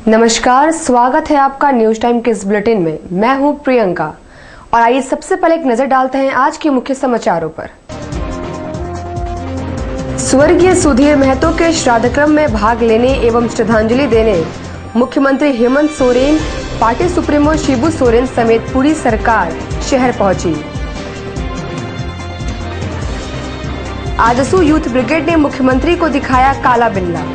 नमस्कार, स्वागत है आपका न्यूज टाइम के इस बुलेटिन में। मैं हूं प्रियंका और आइए सबसे पहले एक नजर डालते हैं आज के मुख्य समाचारों पर। स्वर्गीय सुधीर महतो के श्राद्ध क्रम में भाग लेने एवं श्रद्धांजलि देने मुख्यमंत्री हेमंत सोरेन, पार्टी सुप्रीमो शिबू सोरेन समेत पूरी सरकार शहर पहुंची। आजसू यूथ ब्रिगेड ने मुख्यमंत्री को दिखाया काला बिल्ला।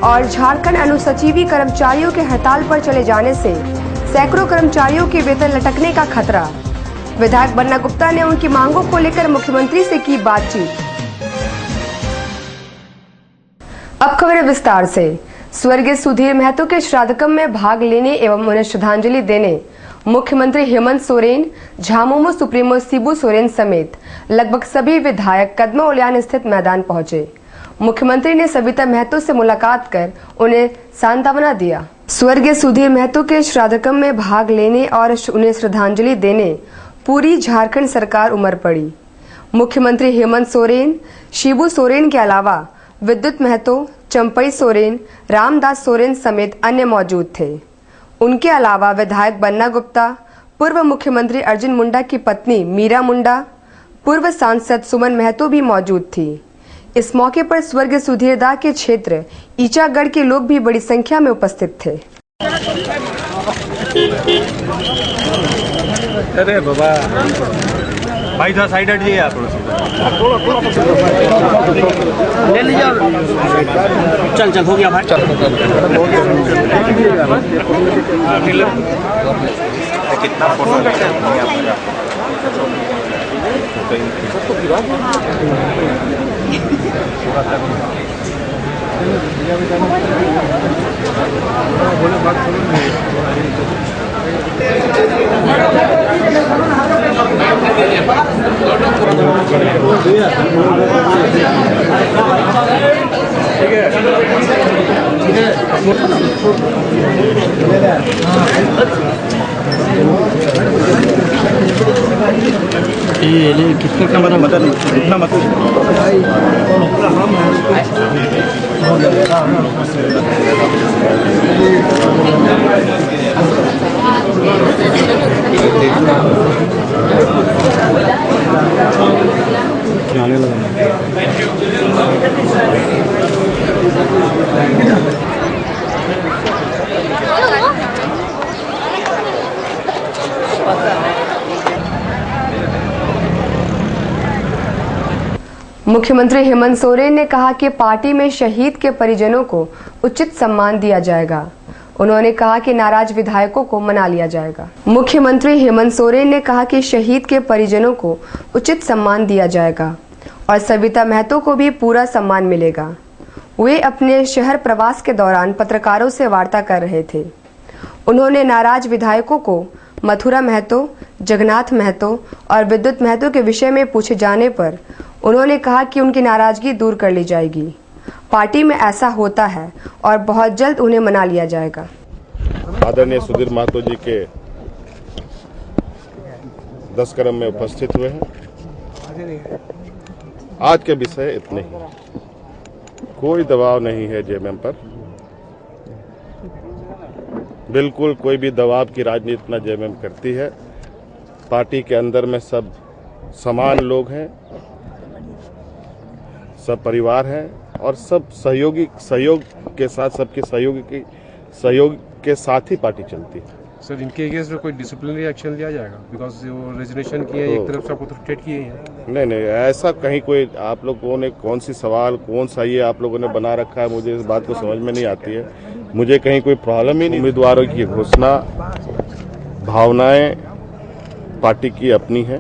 और झारखंड अनुसचिवी कर्मचारियों के हड़ताल पर चले जाने से सैकड़ों कर्मचारियों के वेतन लटकने का खतरा। विधायक बन्ना गुप्ता ने उनकी मांगों को लेकर मुख्यमंत्री से की बातचीत। अब खबरें विस्तार से। स्वर्गीय सुधीर महतो के श्राद्ध क्रम में भाग लेने एवं उन्हें श्रद्धांजलि देने मुख्यमंत्री हेमंत सोरेन, झामुमो सुप्रीमो शिबू सोरेन समेत लगभग सभी विधायक कदमा उलियान स्थित मैदान पहुंचे। मुख्यमंत्री ने सविता महतो से मुलाकात कर उन्हें सांत्वना दिया। स्वर्गीय सुधीर महतो के श्राद्ध क्रम में भाग लेने और उन्हें श्रद्धांजलि देने पूरी झारखंड सरकार उमड़ पड़ी। मुख्यमंत्री हेमंत सोरेन, शिबू सोरेन के अलावा विद्युत महतो, चंपई सोरेन, रामदास सोरेन समेत अन्य मौजूद थे। उनके अलावा विधायक बन्ना गुप्ता, पूर्व मुख्यमंत्री अर्जुन मुंडा की पत्नी मीरा मुंडा, पूर्व सांसद सुमन महतो भी मौजूद थी। इस मौके पर स्वर्गीय सुधीर दा के क्षेत्र ईचागढ़ के लोग भी बड़ी संख्या में उपस्थित थे। अरे बाबा भाई थोड़ा साइड हट जाइए आप। ले लीजिए। चल चल हो गया भाई। कितना ये कितना मदद इतना मत मुख्यमंत्री हेमंत सोरेन ने कहा कि पार्टी में शहीद के परिजनों को उचित सम्मान दिया जाएगा। उन्होंने कहा कि नाराज विधायकों को मना लिया जाएगा। मुख्यमंत्री हेमंत सोरेन ने कहा कि शहीद के परिजनों को उचित सम्मान दिया जाएगा और सविता महतो को भी पूरा सम्मान मिलेगा। वे अपने शहर प्रवास के दौरान पत्रकारों से वार्ता कर रहे थे। उन्होंने नाराज विधायकों को मथुरा महतो, जगन्नाथ महतो और विद्युत महतो के विषय में पूछे जाने पर उन्होंने कहा कि उनकी नाराजगी दूर कर ली जाएगी। पार्टी में ऐसा होता है और बहुत जल्द उन्हें मना लिया जाएगा। आदरणीय सुधीर महतो जी के 10 क्रम में उपस्थित हुए हैं। आज के विषय इतने ही, कोई दबाव नहीं है जेएमएम पर। बिल्कुल कोई भी दबाव की राजनीति न जेएमएम करती है। पार्टी के अंदर में सब समान लोग हैं, सब परिवार हैं और सब सहयोग के साथ, सबके सहयोग के साथ ही पार्टी चलती है। सर, इनके अगेंस्ट में कोई डिसिप्लिनरी एक्शन लिया जाएगा? बिकॉज वो रेजिग्नेशन किए एक तरफ से प्रोटेक्ट किए हैं। नहीं, ऐसा कहीं कोई आप लोगों ने कौन सी सवाल कौन सा ये आप लोगों ने बना रखा है, मुझे इस बात को समझ में नहीं आती है। मुझे कहीं कोई प्रॉब्लम ही नहीं। उम्मीदवारों की घोषणा, भावनाएं पार्टी की अपनी है।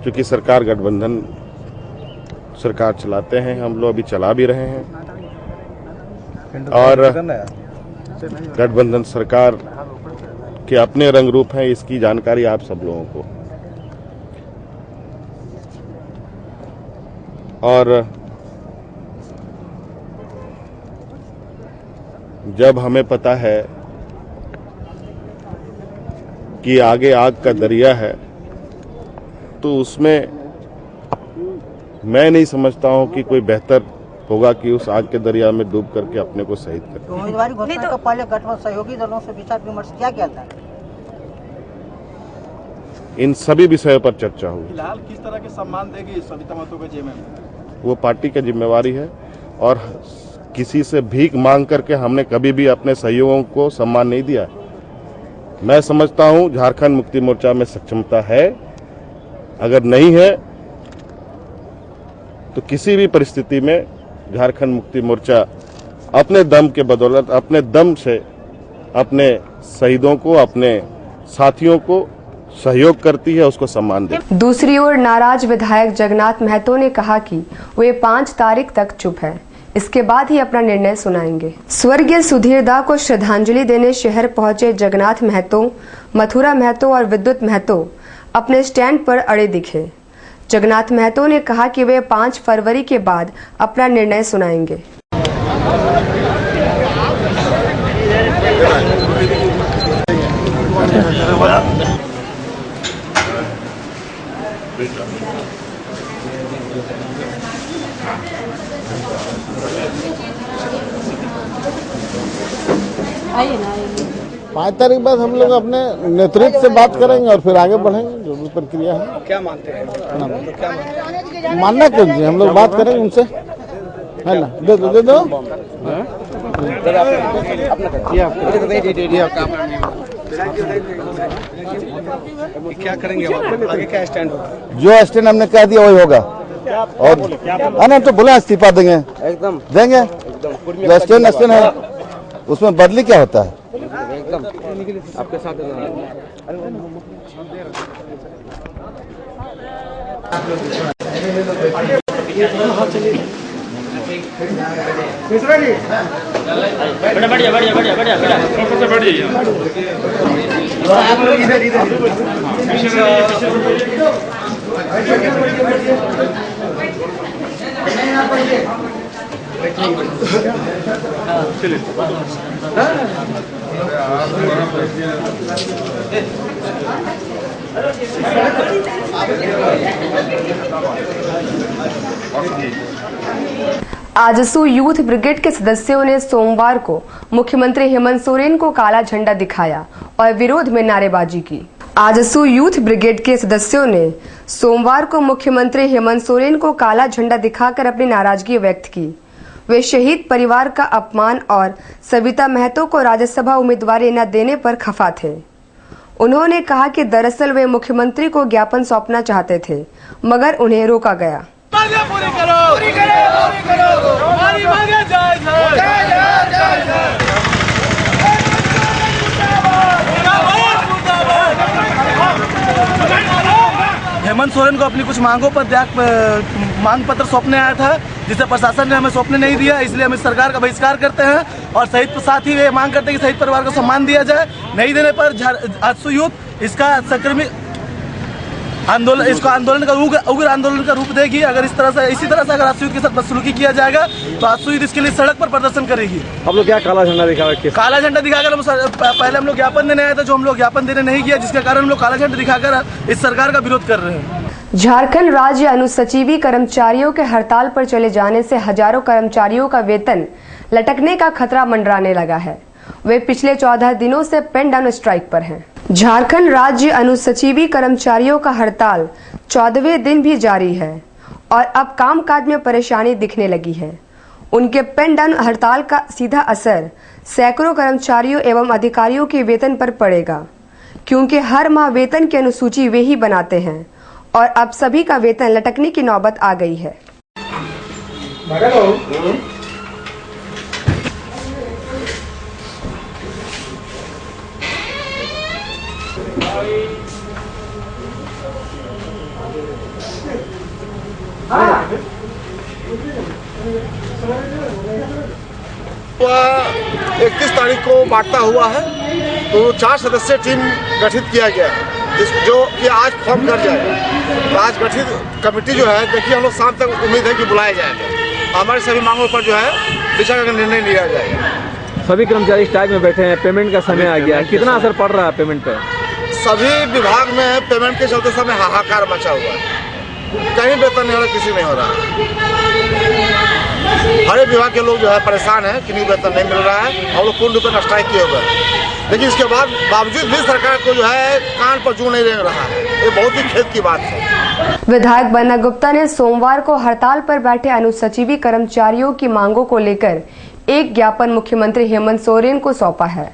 क्योंकि सरकार गठबंधन सरकार चलाते हैं, हम लोग अभी चला भी रहे हैं और गठबंधन सरकार के अपने रंग रूप हैं, इसकी जानकारी आप सब लोगों को। और जब हमें पता है कि आगे आग का दरिया है तो उसमें मैं नहीं समझता हूं कि कोई बेहतर होगा कि उस आग के दरिया में डूब करके अपने को शहीद करें। उम्मीदवारी घोषणा का पहले गठबंधन सहयोगी दलों से विचार विमर्श किया गया था। इन सभी विषयों पर चर्चा हुई। फिलहाल किस तरह के सम्मान देगी सविता महतो के जेएमएम? वो पार्टी की जिम्मेवारी है और किसी से भीख मांग करके हमने कभी भी अपने सहयोगियों को सम्मान नहीं दिया। मैं समझता हूं झारखंड मुक्ति मोर्चा में सक्षमता है, अगर नहीं है तो किसी भी परिस्थिति में झारखंड मुक्ति मोर्चा अपने दम के बदौलत, अपने दम से अपने शहीदों को, अपने साथियों को सहयोग करती है, उसको सम्मान देती है। दूसरी ओर नाराज विधायक जगन्नाथ महतो ने कहा कि वे 5 तारीख तक चुप है, इसके बाद ही अपना निर्णय सुनाएंगे। स्वर्गीय सुधीर दा को श्रद्धांजलि देने शहर पहुंचे जगन्नाथ महतो, मथुरा महतो और विद्युत महतो अपने स्टैंड पर अड़े दिखे। जगन्नाथ महतो ने कहा कि वे 5 फरवरी के बाद अपना निर्णय सुनाएंगे। पाँच तारीख बाद हम लोग अपने नेतृत्व से बात करेंगे और फिर आगे बढ़ेंगे, जो भी प्रक्रिया है। क्या मानते हैं? मानना क्यों जी, हम लोग बात करेंगे उनसे, है ना। दे दो क्या करेंगे आगे, क्या स्टैंड होगा? जो स्टैंड हमने कह दिया वही होगा। और हम तो बोला इस्तीफा देंगे, एकदम देंगे। जो स्टैंड है उसमें बदली क्या होता है? एकदम आपके साथ आजसू यूथ ब्रिगेड के सदस्यों ने सोमवार को मुख्यमंत्री हेमंत सोरेन को काला झंडा दिखाया और विरोध में नारेबाजी की। आजसू यूथ ब्रिगेड के सदस्यों ने सोमवार को मुख्यमंत्री हेमंत सोरेन को काला झंडा दिखाकर अपनी नाराजगी व्यक्त की। वे शहीद परिवार का अपमान और सविता महतो को राज्यसभा उम्मीदवारी न देने पर खफा थे। उन्होंने कहा कि दरअसल वे मुख्यमंत्री को ज्ञापन सौंपना चाहते थे, मगर उन्हें रोका गया। पूरी करो, पूरी करो, पूरी करो, हमारी मांगे हेमंत सोरेन को अपनी कुछ मांगों पर मांग पत्र सौंपने आया था, जिसे प्रशासन ने हमें सौंपने नहीं दिया, इसलिए हम इस सरकार का बहिष्कार करते हैं और शहीद के साथ ही वे मांग करते हैं कि शहीद परिवार को सम्मान दिया जाए। नहीं देने पर आजसू यूथ इसका सक्रिय आंदोलन, इसको आंदोलन का उग्र आंदोलन का रूप देगी। अगर इसी तरह से अगर आजसू यूथ के साथ बदसलूकी किया जाएगा तो आजसू यूथ इसके लिए सड़क पर प्रदर्शन करेगी। हम लोग क्या काला झंडा दिखाकर? काला झंडा दिखाकर पहले हम लोग ज्ञापन देने आए थे, जो हम लोग ज्ञापन देने नहीं किया, जिसके कारण हम लोग काला झंडा दिखाकर इस सरकार का विरोध कर रहे हैं। झारखंड राज्य अनुसचिवी कर्मचारियों के हड़ताल पर चले जाने से हजारों कर्मचारियों का वेतन लटकने का खतरा मंडराने लगा है। वे पिछले 14 दिनों से पेन डाउन स्ट्राइक पर हैं। झारखंड राज्य अनुसचिवी कर्मचारियों का हड़ताल 14वें दिन भी जारी है और अब कामकाज में परेशानी दिखने लगी है। उनके पेन डाउन हड़ताल का सीधा असर सैकड़ों कर्मचारियों एवं अधिकारियों के वेतन पर पड़ेगा, क्योंकि हर माह वेतन की अनुसूची वे ही बनाते हैं और अब सभी का वेतन लटकने की नौबत आ गई है। वह 31 तारीख को बांटता हुआ है, तो 4 सदस्यीय टीम गठित किया गया है, जो कि आज फॉर्म कर जाएगा। तो आज गठित कमेटी जो है, देखिए हम लोग शाम तक उम्मीद है कि बुलाया जाएगा। हमारी सभी मांगों पर जो है दिशा का निर्णय लिया जाएगा। सभी कर्मचारी स्ट्राइक में बैठे हैं, पेमेंट का समय आ गया, कितना असर पड़ रहा है पेमेंट पे? सभी विभाग में पेमेंट के चलते समय हाहाकार मचा हुआ है, कहीं वेतन नहीं हो रहा, किसी नहीं हो रहा। हर एक विभाग के लोग जो है परेशान हैं कि न्यू वेतन नहीं मिल रहा है। हम लोग पूर्ण रूप में स्ट्राइक किए हुए हैं, लेकिन इसके बावजूद भी सरकार को जो है कान पर जू नहीं रेंग रहा है। ये बहुत ही खेद की बात है। विधायक बन्ना गुप्ता ने सोमवार को हड़ताल पर बैठे अनुसचिवी कर्मचारियों की मांगों को लेकर एक ज्ञापन मुख्यमंत्री हेमंत सोरेन को सौंपा है।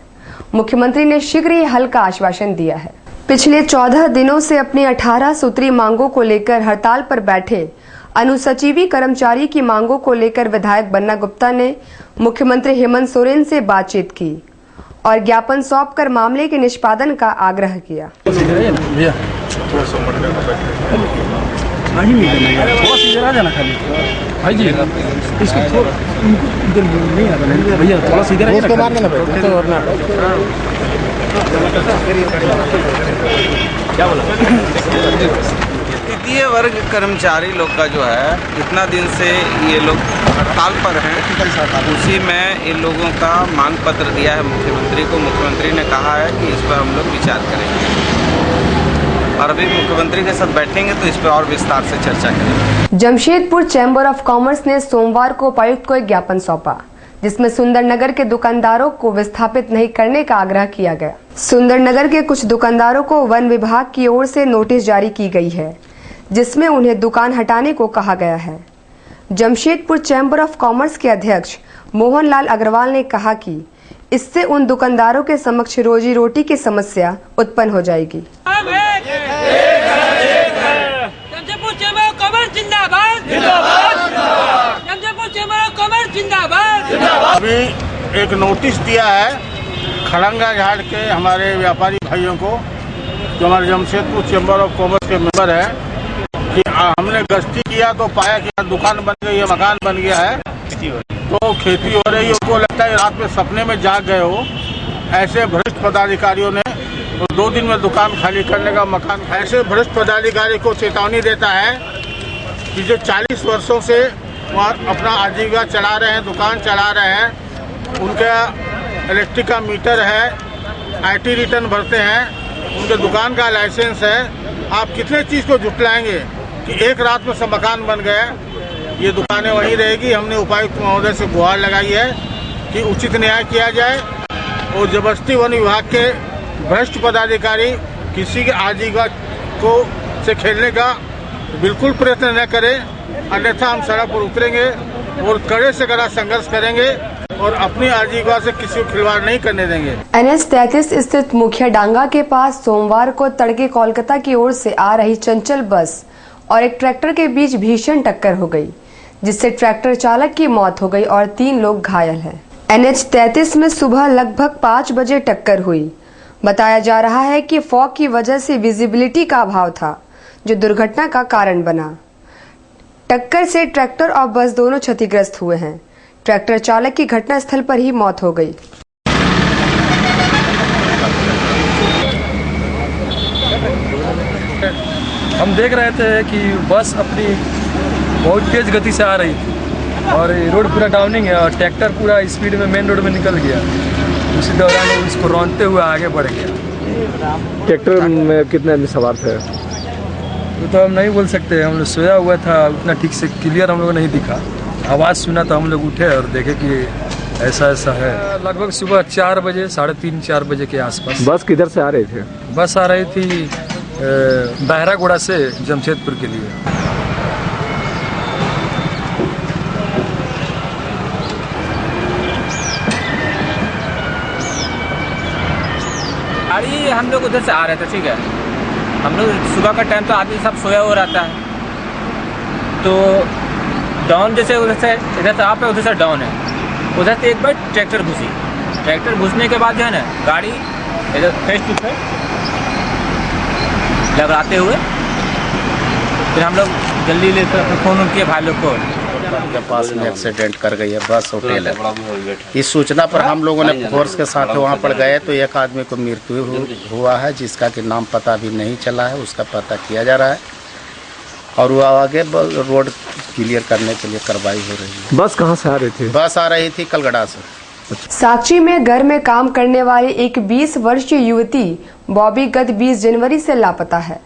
मुख्यमंत्री ने शीघ्र ही हल का आश्वासन दिया है। पिछले 14 दिनों से अपनी 18 सूत्री मांगों को लेकर हड़ताल पर बैठे अनुसचिवी कर्मचारी की मांगों को लेकर विधायक बन्ना गुप्ता ने मुख्यमंत्री हेमंत सोरेन से बातचीत की और ज्ञापन सौंपकर मामले के निष्पादन का आग्रह किया। तृतीय वर्ग कर्मचारी लोग का जो है इतना दिन से ये लोग हड़ताल पर हैं, उसी में इन लोगों का मांग पत्र दिया है मुख्यमंत्री को। मुख्यमंत्री ने कहा है कि इस पर हम लोग विचार करेंगे और अभी मुख्यमंत्री के साथ बैठेंगे तो इस पर और विस्तार से चर्चा करेंगे। जमशेदपुर चैम्बर ऑफ कॉमर्स ने सोमवार को उपायुक्त को एक ज्ञापन सौंपा, जिसमें सुंदरनगर के दुकानदारों को विस्थापित नहीं करने का आग्रह किया गया। सुंदरनगर के कुछ दुकानदारों को वन विभाग की ओर से नोटिस जारी की गई है, जिसमें उन्हें दुकान हटाने को कहा गया है। जमशेदपुर चैम्बर ऑफ कॉमर्स के अध्यक्ष मोहनलाल अग्रवाल ने कहा कि इससे उन दुकानदारों के समक्ष रोजी रोटी की समस्या उत्पन्न हो जाएगी। अभी एक नोटिस दिया है खड़ंगा झाड़ के हमारे व्यापारी भाइयों को, जो हमारे जमशेदपुर चैम्बर ऑफ कॉमर्स के मेंबर हैं, कि हमने गश्ती किया तो पाया कि दुकान बन गई है, मकान बन गया है, तो खेती हो रही है। उनको लगता है रात में सपने में जाग गए हो। ऐसे भ्रष्ट पदाधिकारियों ने तो 2 दिन में दुकान खाली करने का मकान। ऐसे भ्रष्ट पदाधिकारी को चेतावनी देता है कि जो 40 वर्षों से वहाँ अपना आजीविका चला रहे हैं, दुकान चला रहे हैं, उनका इलेक्ट्रिक का मीटर है, IT रिटर्न भरते हैं, उनके दुकान का लाइसेंस है। आप कितने चीज़ को जुटलाएंगे कि एक रात में सब मकान बन गया। ये दुकानें वहीं रहेगी। हमने उपायुक्त महोदय से गुहार लगाई है कि उचित न्याय किया जाए और जबरदस्ती वन विभाग के भ्रष्ट पदाधिकारी किसी के आजीविका को से खेलने का बिल्कुल प्रयत्न न करें, अन्यथा हम सड़क पर उतरेंगे और कड़े से कड़ा संघर्ष करेंगे और अपनी आजीविका से किसी को खिलवाड़ नहीं करने देंगे। NH 33 स्थित मुखिया डांगा के पास सोमवार को तड़के कोलकाता की ओर से आ रही चंचल बस और एक ट्रैक्टर के बीच भीषण टक्कर हो गई, जिससे ट्रैक्टर चालक की मौत हो गई और 3 लोग घायल हैं। NH 33 में सुबह लगभग 5 बजे टक्कर हुई। बताया जा रहा है कि फॉग की वजह से विजिबिलिटी का अभाव था, जो दुर्घटना का कारण बना। टक्कर से ट्रैक्टर और बस दोनों क्षतिग्रस्त हुए हैं। ट्रैक्टर चालक की घटनास्थल पर ही मौत हो गई। हम देख रहे थे कि बस अपनी बहुत तेज गति से आ रही थी और रोड पूरा डाउनिंग है और ट्रैक्टर पूरा स्पीड में मेन रोड में निकल गया। उसी दौरान वो इसको रौंदते हुए आगे बढ़ गया। ट्रैक्टर में कितने आदमी सवार थे? वो तो हम नहीं बोल सकते। हम लोग सोया हुआ था, उतना ठीक से क्लियर हम लोग नहीं दिखा। आवाज़ सुना तो हम लोग उठे और देखे कि ऐसा ऐसा है। लगभग सुबह 4 बजे, 3:30-4 बजे के आसपास। बस किधर से आ रहे थे? बस आ रही थी बहरागोड़ा से जमशेदपुर के लिए। गाड़ी हम लोग उधर से आ रहे थे, ठीक है। हम लोग सुबह का टाइम तो आदमी सब सोया हुआ रहता है, तो डाउन जैसे उधर से इधर से आप है, उधर से डाउन है, उधर से एक बार ट्रैक्टर घुसी। ट्रैक्टर घुसने के बाद जो है ना, गाड़ी इधर फेस टू फेस लगाते हुए फिर हम लोग जल्दी लेकर फ़ोन किए भाई लोग को। के पास में एक्सीडेंट कर गई है बस होटल है। इस सूचना पर हम लोगों ने फोर्स के साथ वहां पर गए तो एक आदमी को मृत्यु हुआ है, जिसका कि नाम पता भी नहीं चला है। उसका पता किया जा रहा है और वो आगे रोड क्लियर करने के लिए कार्रवाई हो रही है। बस कहाँ से आ रही थी? बस आ रही थी कलगड़ा से। साक्षी में घर में काम करने वाली एक 20 वर्षीय युवती बॉबी गत 20 जनवरी से लापता है।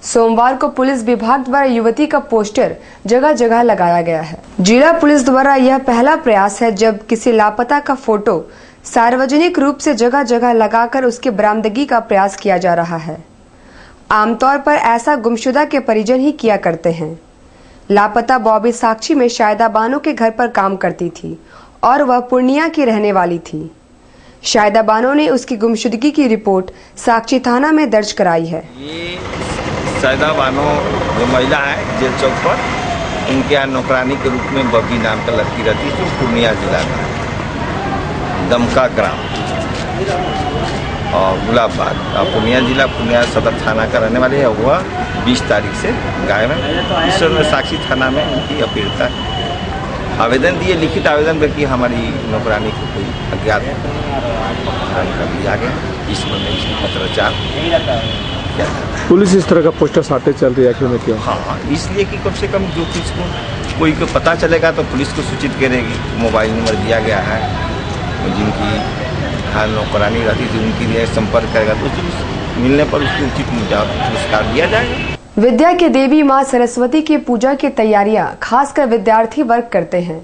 सोमवार को पुलिस विभाग द्वारा युवती का पोस्टर जगह जगह लगाया गया है। जिला पुलिस द्वारा यह पहला प्रयास है जब किसी लापता का फोटो सार्वजनिक रूप से जगह जगह लगाकर उसकी बरामदगी का प्रयास किया जा रहा है। आमतौर पर ऐसा गुमशुदा के परिजन ही किया करते हैं। लापता बॉबी साक्षी में शायदा बानो के घर पर काम करती थी और वह पूर्णिया की रहने वाली थी। शायदा बानो ने उसकी गुमशुदगी की रिपोर्ट साक्षी थाना में दर्ज कराई है। शायदा बानो जो महिला है जेल चौक पर, उनके यहाँ नौकरानी के रूप में बबी नाम का लड़की रहती थी। पूर्णिया जिला का दमका ग्राम और गुलाबबाग, पूर्णिया जिला पूर्णिया सदर थाना का रहने वाले है। वह 20 तारीख से गायब है। इस समय साक्षी थाना में उनकी अपीड़ता आवेदन दिए, लिखित आवेदन पर कि हमारी नौकरानी को कोई अज्ञात कर दिया गया। इस में पत्राचार पुलिस इस तरह का पोस्टर साटे चल रही है आखिर में क्यों? हाँ, इसलिए कि कम से कम जो किसी को कोई को पता चलेगा तो पुलिस को सूचित करेगी। मोबाइल नंबर दिया गया है, जिनकी हाल नौकरानी रहती थी उनकी लिए संपर्क करेगा तो उसको मिलने पर उसको उचित पुरस्कार दिया जाएगा। विद्या के देवी माँ सरस्वती की पूजा की तैयारियां खासकर विद्यार्थी वर्ग करते हैं।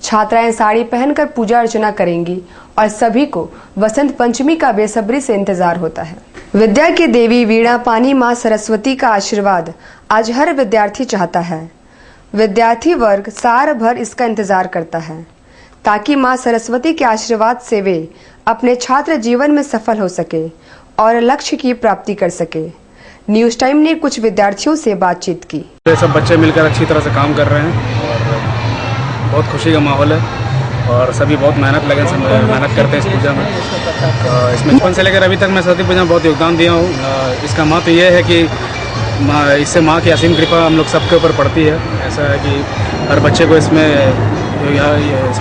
छात्राएं साड़ी पहनकर पूजा अर्चना करेंगी और सभी को वसंत पंचमी का बेसब्री से इंतजार होता है। विद्या की देवी वीणा पानी माँ सरस्वती का आशीर्वाद आज हर विद्यार्थी चाहता है। विद्यार्थी वर्ग साल भर इसका इंतजार करता है ताकि माँ सरस्वती के आशीर्वाद से वे अपने छात्र जीवन में सफल हो सके और लक्ष्य की प्राप्ति कर सके। न्यूज टाइम ने कुछ विद्यार्थियों से बातचीत की। सब बच्चे मिलकर अच्छी तरह से काम कर रहे हैं और बहुत खुशी का माहौल है और सभी बहुत मेहनत करते हैं इस पूजा में। इसमें बचपन से लेकर अभी तक मैं सरस्वती पूजा में बहुत योगदान दिया हूँ। इसका महत्व ये है कि इससे माँ की असीम कृपा हम लोग सबके ऊपर पड़ती है। ऐसा है कि हर बच्चे को इसमें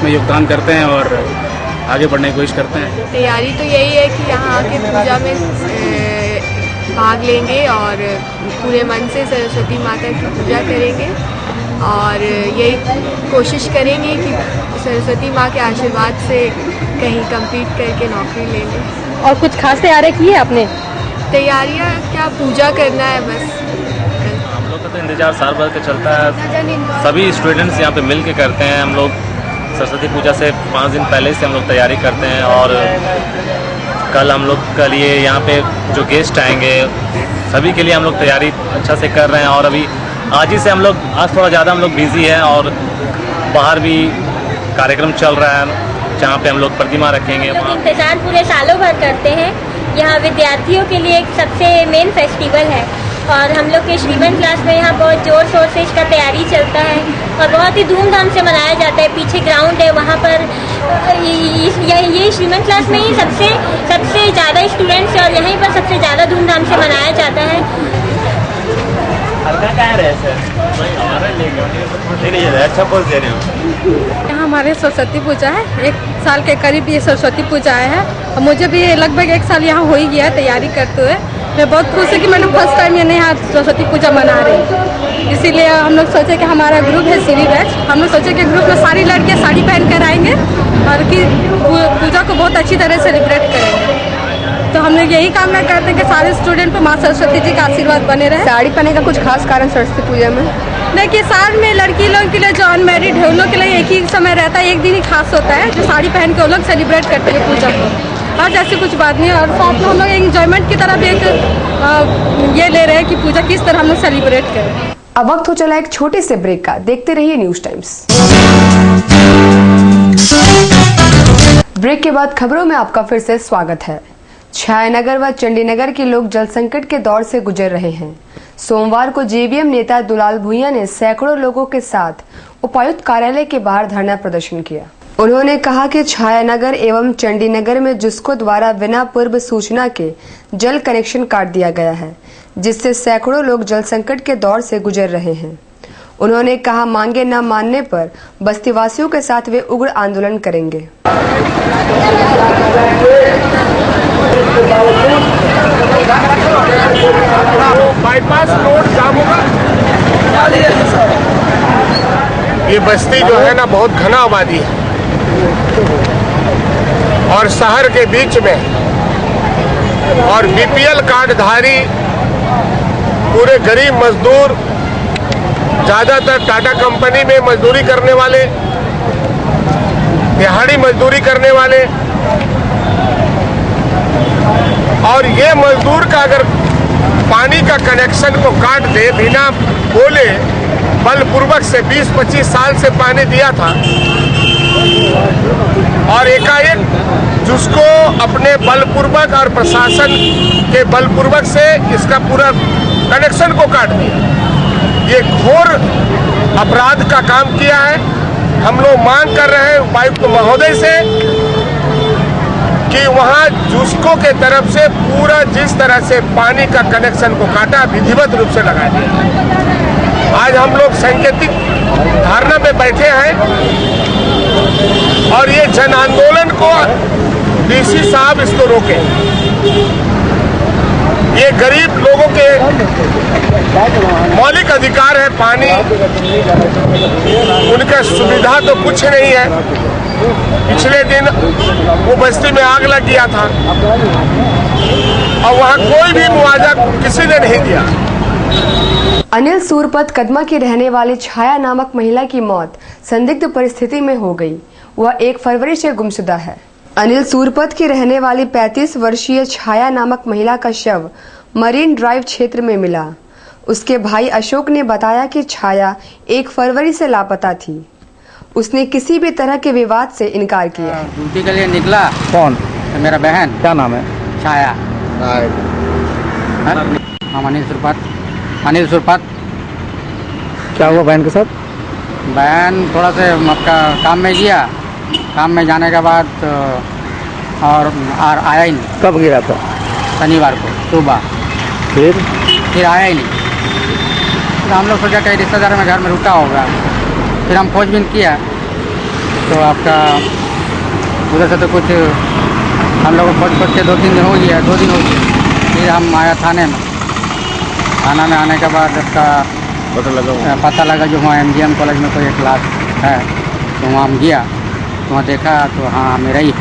योगदान करते हैं और आगे बढ़ने की कोशिश करते हैं। तैयारी तो यही है कि यहाँ आके पूजा में भाग लेंगे और पूरे मन से सरस्वती माता की पूजा करेंगे और यही कोशिश करेंगे कि सरस्वती माँ के आशीर्वाद से कहीं कंप्लीट करके नौकरी ले लें। और कुछ खास तैयारियाँ की है आपने? तैयारियाँ क्या, पूजा करना है बस। हम लोग का तो इंतजार साल भर का चलता है। सभी स्टूडेंट्स यहाँ पे मिल के करते हैं। हम लोग सरस्वती पूजा से 5 दिन पहले से हम लोग तैयारी करते हैं और कल हम लोग के लिए यहाँ पे जो गेस्ट आएंगे सभी के लिए हम लोग तैयारी अच्छा से कर रहे हैं। और अभी आज ही से हम लोग आज थोड़ा ज़्यादा हम लोग बिजी हैं और बाहर भी कार्यक्रम चल रहा है जहाँ पे हम लोग प्रतिमा रखेंगे। इंतजार पूरे सालों भर करते हैं। यहाँ विद्यार्थियों के लिए एक सबसे मेन फेस्टिवल है और हम लोग के श्रीमन क्लास में यहाँ बहुत ज़ोर शोर से इसका तैयारी चलता है और बहुत ही धूमधाम से मनाया जाता है। पीछे ग्राउंड है, वहाँ पर ये श्रीमन क्लास में ही सबसे ज़्यादा स्टूडेंट्स और यहीं पर सबसे ज़्यादा धूमधाम से मनाया जाता है। अच्छा बोल दे रहे हो। यहाँ हमारे सरस्वती पूजा है, 1 साल के करीब ये सरस्वती पूजा है और मुझे भी लगभग 1 साल यहाँ हो ही गया है तैयारी करते हुए। मैं बहुत खुश हूँ कि मैंने फर्स्ट टाइम यहाँ सरस्वती पूजा मना रही हूँ। इसीलिए हम लोग सोचे कि हमारा ग्रुप है सीवी बैच, हम लोग सोचे कि ग्रुप में सारी लड़कियाँ साड़ी पहन कर आएंगे और कि पूजा को बहुत अच्छी तरह सेलिब्रेट करेंगे। तो हम लोग यही कामना करते हैं कि सारे स्टूडेंट पे माँ सरस्वती जी का आशीर्वाद बने रहे। साड़ी पहने का कुछ खास कारण सरस्वती पूजा में? देखिए, साल में लड़की लोग के लिए जो अनमेरिड है उन लोग के लिए एक ही समय रहता है, एक दिन ही खास होता है जो साड़ी पहन के वो लोग सेलिब्रेट करते हैं पूजा को। आज ऐसी कुछ बात नहीं है और साथ में हम लोग एंजॉयमेंट की तरफ एक ये ले रहे हैं कि पूजा किस तरह हम लोग सेलिब्रेट करें। अब वक्त हो चला एक छोटे से ब्रेक का। देखते रहिए न्यूज टाइम्स। ब्रेक के बाद खबरों में आपका फिर से स्वागत है। छायानगर व चंडीनगर के लोग जल संकट के दौर से गुजर रहे हैं। सोमवार को जेवीएम नेता दुलाल भुइयां ने सैकड़ों लोगों के साथ उपायुक्त कार्यालय के बाहर धरना प्रदर्शन किया। उन्होंने कहा कि छायानगर एवं चंडीनगर में जिसको द्वारा बिना पूर्व सूचना के जल कनेक्शन काट दिया गया है, जिससे सैकड़ों लोग जल संकट के दौर से गुजर रहे हैं। उन्होंने कहा, मांगे न मानने पर बस्तीवासियों के साथ वे उग्र आंदोलन करेंगे। बाईपास रोड जाम होगा। ये बस्ती जो है ना बहुत घना आबादी है और शहर के बीच में और बीपीएल कार्डधारी पूरे गरीब मजदूर, ज्यादातर टाटा कंपनी में मजदूरी करने वाले, दिहाड़ी मजदूरी करने वाले, और ये मजदूर का अगर पानी का कनेक्शन को काट दे बिना बोले, बलपूर्वक से 20-25 साल से पानी दिया था, और एकाएक जिसको अपने बलपूर्वक और प्रशासन के बलपूर्वक से इसका पूरा कनेक्शन को काट दिया, ये घोर अपराध का काम किया है। हम लोग मांग कर रहे हैं उपायुक्त महोदय से कि वहां जुस्को के तरफ से पूरा जिस तरह से पानी का कनेक्शन को काटा, विधिवत रूप से लगा दिया। आज हम लोग सांकेतिक धारणा में बैठे हैं और ये जन आंदोलन को डीसी साहब इसको रोके। ये गरीब लोगों के मौलिक अधिकार है पानी, उनका सुविधा तो कुछ नहीं है। पिछले दिन वो बस्ती में आग लग गया था और वहाँ कोई भी मुआवजा किसी ने नहीं दिया। अनिल सूरपत कदमा की रहने वाली छाया नामक महिला की मौत संदिग्ध परिस्थिति में हो गई। वह 1 फरवरी से गुमशुदा है। अनिल सूरपत की रहने वाली 35 वर्षीय छाया नामक महिला का शव मरीन ड्राइव क्षेत्र में मिला। उसके भाई अशोक ने बताया कि छाया 1 फरवरी से लापता थी। उसने किसी भी तरह के विवाद से इनकार किया। ड्यूटी के लिए निकला। कौन? मेरा बहन। क्या नाम है? छाया। हम अनिल सूरपत। अनिल सूरपत। क्या हुआ बहन के साथ? बहन थोड़ा से आपका काम में गया, काम में जाने के बाद और आया ही नहीं। कब गिरा था? शनिवार को सुबह। फिर आया ही नहीं। फिर हम लोग सोचा कहीं रिश्तेदार में घर में रुका होगा। फिर हम खोजबीन किया तो आपका उधर से तो कुछ हम लोग खोज के 2 दिन हो गया। फिर हम आया थाने में। थाना में आने के बाद उसका पता लगा जो वहाँ MGM कॉलेज में कोई एक क्लास है, तो वहाँ हम गया, वहाँ देखा तो हाँ मेरा ही।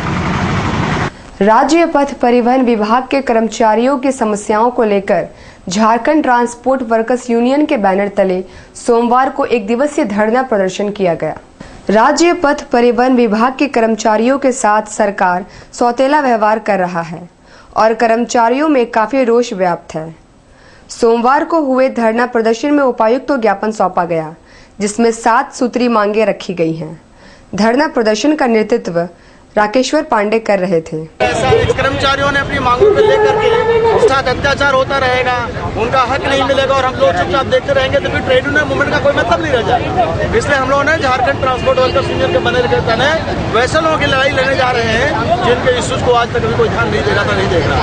राज्य पथ परिवहन विभाग के कर्मचारियों की समस्याओं को लेकर झारखंड ट्रांसपोर्ट वर्कर्स यूनियन के बैनर तले सोमवार को 1 दिवसीय धरना प्रदर्शन किया गया। राज्य पथ परिवहन विभाग के कर्मचारियों के साथ सरकार सौतेला व्यवहार कर रहा है और कर्मचारियों में काफी रोष व्याप्त है। सोमवार को हुए धरना प्रदर्शन में उपायुक्त को ज्ञापन सौंपा गया, जिसमें 7 सूत्री मांगे रखी गई हैं। धरना प्रदर्शन का नेतृत्व राकेश्वर पांडे कर रहे थे। कर्मचारियों ने अपनी मांगों को लेकर के साथ अत्याचार होता रहेगा, उनका हक नहीं मिलेगा और हम लोग चुपचाप देखते रहेंगे तो फिर ट्रेड यूनियन मूवमेंट का कोई मतलब नहीं रह जाएगा। इसलिए हम लोगों ने झारखंड ट्रांसपोर्ट वर्कर्स यूनियन के बनने के तने वैसे लोगों की लड़ाई लड़ने जा रहे हैं जिनके इश्यूज को आज तक अभी कोई ध्यान नहीं दे रहा था, नहीं देख रहा।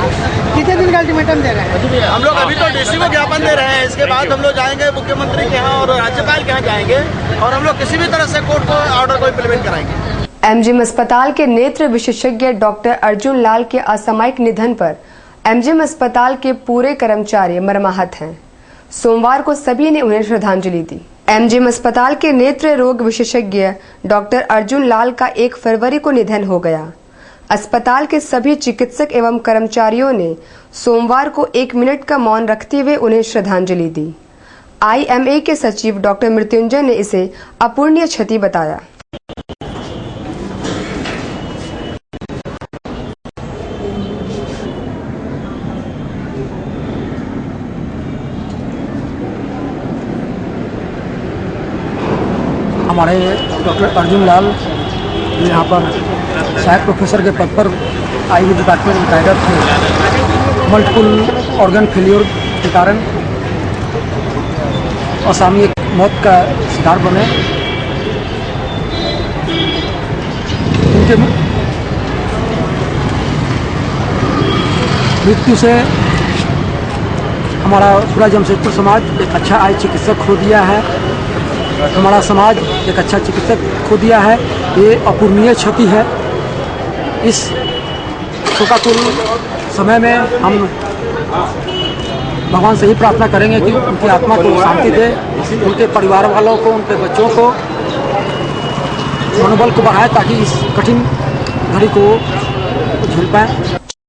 कितने दिन का अल्टीमेटम दे रहे हैं हम लोग? अभी तो डीसी को ज्ञापन दे रहे हैं, इसके बाद हम लोग जाएंगे मुख्यमंत्री के यहाँ और राज्यपाल के यहाँ जाएंगे और हम लोग किसी भी तरह से कोर्ट को ऑर्डर को इम्प्लीमेंट कराएंगे। MGM अस्पताल के नेत्र विशेषज्ञ डॉक्टर अर्जुन लाल के असामयिक निधन पर MGM अस्पताल के पूरे कर्मचारी मर्माहत हैं। सोमवार को सभी ने उन्हें श्रद्धांजलि दी। MGM अस्पताल के नेत्र रोग विशेषज्ञ डॉक्टर अर्जुन लाल का 1 फरवरी को निधन हो गया। अस्पताल के सभी चिकित्सक एवं कर्मचारियों ने सोमवार को 1 मिनट का मौन रखते हुए उन्हें श्रद्धांजलि दी। IMA के सचिव डॉक्टर मृत्युंजय ने इसे अपूर्णीय क्षति बताया। हमारे डॉक्टर अर्जुन लाल यहाँ पर सहायक प्रोफेसर के पद पर IV डिपार्टमेंट में कार्यरत थे। मल्टीपल ऑर्गन फेलियर के कारण असामयिक मौत का शिकार बने। उनके मृत्यु से हमारा पूरा जमशेदपुर समाज एक अच्छा आय चिकित्सक खो दिया है। हमारा समाज एक अच्छा चिकित्सक खो दिया है। ये अपूर्णीय क्षति है। इस शोकाकुल समय में हम भगवान से ही प्रार्थना करेंगे कि उनकी आत्मा को शांति दे, उनके परिवार वालों को, उनके बच्चों को मनोबल को बढ़ाए ताकि इस कठिन घड़ी को झेल पाए।